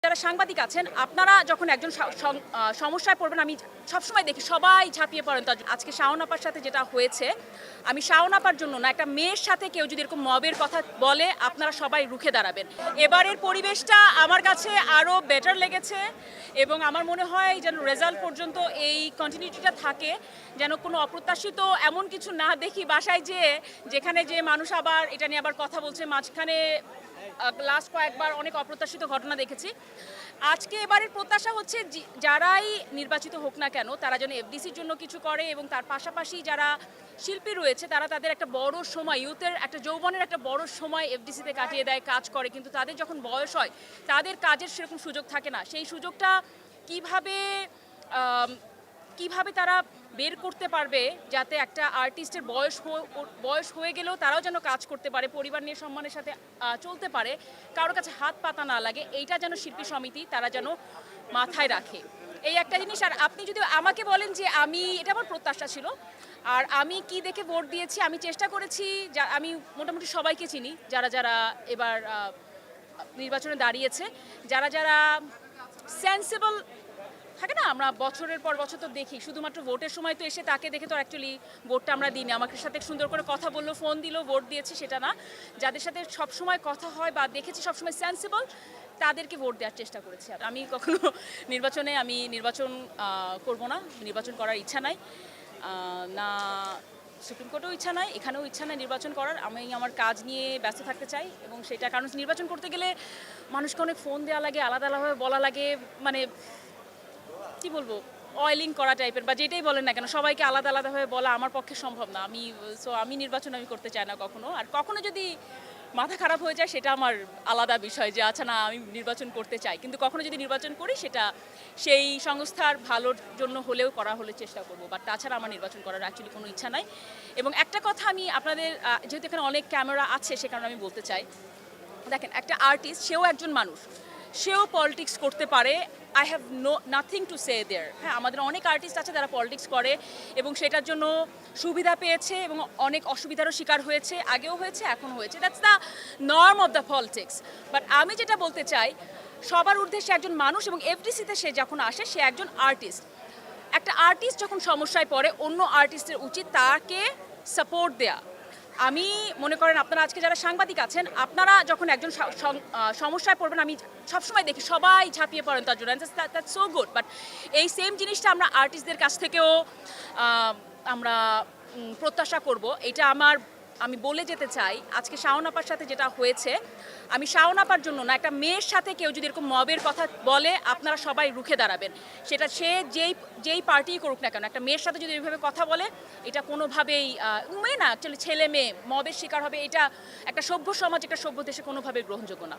যারা সাংবাদিক আছেন আপনারা যখন একজন সমস্যায় পড়বেন আমি সবসময় দেখি সবাই ঝাঁপিয়ে পড়েন। তো আজকে শাওন আপার সাথে যেটা হয়েছে, আমি শাওন আপার জন্য না, একটা মেয়ের সাথে কেউ যদি এরকম মবের কথা বলে আপনারা সবাই রুখে দাঁড়াবেন। এবারের পরিবেশটা আমার কাছে আরও বেটার লেগেছে এবং আমার মনে হয় যেন রেজাল্ট পর্যন্ত এই কন্টিনিউটিটা থাকে, যেন কোনো অপ্রত্যাশিত এমন কিছু না দেখি বাসায় যেখানে যে মানুষ আবার এটা নিয়ে আবার কথা বলছে। মাঝখানে লাস্ট কয়েকবার অনেক অপ্রত্যাশিত ঘটনা দেখেছি। আজকে এবারের প্রত্যাশা হচ্ছে যারাই নির্বাচিত হোক না কেন তারা যেন এফডিসির জন্য কিছু করে এবং তার পাশাপাশি যারা শিল্পী রয়েছে তারা তাদের একটা বড় সময়, ইউথের একটা যৌবনের একটা বড় সময় এফডিসিতে কাটিয়ে দেয়, কাজ করে, কিন্তু তাদের যখন বয়স হয় তাদের কাজের সেরকম সুযোগ থাকে না। সেই সুযোগটা কিভাবে তারা বের করতে পারবে যাতে একটা আর্টিস্টের বয়স হয়ে গেলেও তারাও যেন কাজ করতে পারে, পরিবার নিয়ে সম্মানের সাথে চলতে পারে, কারোর কাছে হাত পাতা না লাগে, এইটা যেন শিল্পী সমিতি তারা যেন মাথায় রাখে, এই একটা জিনিস। আর আপনি যদি আমাকে বলেন যে এটা আমার প্রত্যাশা ছিল, আর আমি কি দেখে ভোট দিয়েছি, আমি চেষ্টা করেছি, আমি মোটামুটি সবাইকে চিনি যারা যারা এবার নির্বাচনে দাঁড়িয়েছে, যারা যারা সেন্সিবল থাকে না, আমরা বছরের পর বছর তো দেখি, শুধুমাত্র ভোটের সময় তো এসে তাকে দেখে তো অ্যাকচুয়ালি ভোটটা আমরা দিই না, আমাকে সাথে সুন্দর করে কথা বললো, ফোন দিল, ভোট দিয়েছি সেটা না, যাদের সাথে সবসময় কথা হয় বা দেখেছি সবসময় সেন্সিবল তাদেরকে ভোট দেওয়ার চেষ্টা করেছি। আর আমি কখনো নির্বাচন করব না, নির্বাচন করার ইচ্ছা নাই, না সুপ্রিম কোর্টেও ইচ্ছা নাই, এখানেও ইচ্ছা নাই নির্বাচন করার। আমি আমার কাজ নিয়ে ব্যস্ত থাকতে চাই এবং সেটা কারণ নির্বাচন করতে গেলে মানুষকে অনেক ফোন দেওয়া লাগে, আলাদা আলাদাভাবে বলা লাগে, মানে কি বলবো, অয়েলিং করা টাইপের বা যেটাই বলেন না কেন সবাইকে আলাদা আলাদাভাবে বলা আমার পক্ষে সম্ভব না। আমি নির্বাচন করতে চাই না কখনো। আর কখনো যদি মাথা খারাপ হয়ে যায় সেটা আমার আলাদা বিষয়, যে আচ্ছা না আমি নির্বাচন করতে চাই, কিন্তু কখনো যদি নির্বাচন করি সেটা সেই সংস্থার ভালোর জন্য হলেও হলে চেষ্টা করবো, বাট তাছাড়া আমার নির্বাচন করার অ্যাকচুয়ালি কোনো ইচ্ছা নাই। এবং একটা কথা আমি আপনাদের, যেহেতু এখানে অনেক ক্যামেরা আছে সে কারণে আমি বলতে চাই, দেখেন একটা আর্টিস্ট, সেও একজন মানুষ, সেও পলিটিক্স করতে পারে, I have nothing to say there. হ্যাঁ, আমাদের অনেক আর্টিস্ট আছে যারা পলিটিক্স করে এবং সেটার জন্য সুবিধা পেয়েছে এবং অনেক অসুবিধারও শিকার হয়েছে, আগেও হয়েছে, এখন হয়েছে, that's the norm of the politics. But আমি যেটা বলতে চাই, সবার ঊর্ধ্বে সে একজন মানুষ এবং এফডিসিতে সে যখন আসে সে একজন আর্টিস্ট। একটা আর্টিস্ট যখন সমস্যায় পড়ে অন্য আর্টিস্টের উচিত তাকে সাপোর্ট দেয়া। আমি মনে করেন আপনারা আজকে যারা সাংবাদিক আছেন আপনারা যখন একজন সমস্যায় পড়বেন আমি সবসময় দেখি সবাই ঝাঁপিয়ে পড়েন তার জন্য, দ্যাটস সো গুড। বাট এই সেম জিনিসটা আমরা আর্টিস্টদের কাছ থেকেও আমরা প্রত্যাশা করব। এটা আমি বলে যেতে চাই, আজকে শাওন আপার সাথে যেটা হয়েছে, আমি শাওন আপার জন্য না, একটা মেয়ের সাথে কেউ যদি এরকম মবের কথা বলে আপনারা সবাই রুখে দাঁড়াবেন। সেটা সে যেই পার্টি করুক না কেন, একটা মেয়ের সাথে যদি এইভাবে কথা বলে এটা কোনোভাবেই মেয়ে না, অ্যাকচুয়ালি ছেলে মেয়ে মবের শিকার হবে, এটা একটা সভ্য সমাজ, একটা সভ্য দেশে কোনোভাবেই গ্রহণযোগ্য না।